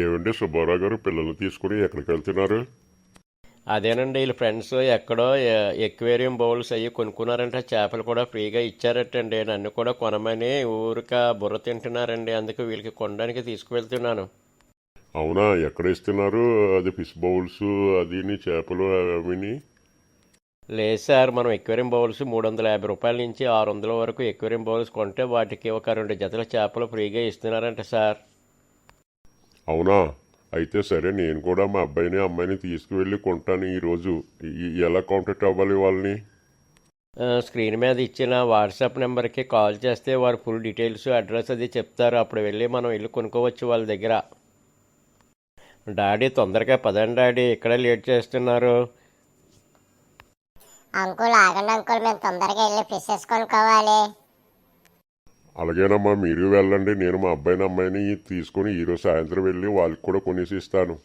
ఏమండి సుబ్బారావు గారు, పిల్లల్ని తీసుకుని ఎక్కడికి వెళ్తున్నారు? అదేనండి వీళ్ళ ఫ్రెండ్స్ ఎక్కడో ఎక్వేరియం బౌల్స్ అయ్యి కొనుక్కున్నారంటే చేపలు కూడా ఫ్రీగా ఇచ్చారటండి. నన్ను కూడా కొనమని ఊరిక బుర్ర తింటున్నారండి. అందుకే వీళ్ళకి కొనడానికి తీసుకువెళ్తున్నాను. అవునా, ఎక్కడ ఇస్తున్నారు? అది ఫిష్ బౌల్స్ అది చేపలు అవిని? లేదు సార్, మనం ఎక్వేరియం బౌల్స్ 350 రూపాయల నుంచి 600 వరకు ఎక్వేరియం బౌల్స్ కొంటే వాటికి ఒక 2 జతల చేపలు ఫ్రీగా ఇస్తున్నారంట సార్. అవునా, అయితే సరే, నేను కూడా మా అబ్బాయిని అమ్మాయిని తీసుకువెళ్ళి కొంటాను ఈరోజు. ఎలా కాంటాక్ట్ అవ్వాలి వాళ్ళని? స్క్రీన్ మీద ఇచ్చిన వాట్సాప్ నెంబర్కి కాల్ చేస్తే వారు ఫుల్ డీటెయిల్స్ అడ్రస్ అది చెప్తారు. అప్పుడు వెళ్ళి మనం ఇల్లు కొనుక్కోవచ్చు వాళ్ళ దగ్గర. డాడీ తొందరగా పదండి డాడీ, ఇక్కడే లేట్ చేస్తున్నారు. అంకుల్ ఆగండి అంకుల్, మేము తొందరగా వెళ్ళి ఫిషెస్ కొనుక్కోవాలి. అలాగేనమ్మా, మీరు వెళ్ళండి. నేను మా అబ్బాయిని అమ్మాయిని తీసుకొని ఈరోజు సాయంత్రం వెళ్ళి వాళ్ళకి కూడా కొనేసి ఇస్తాను.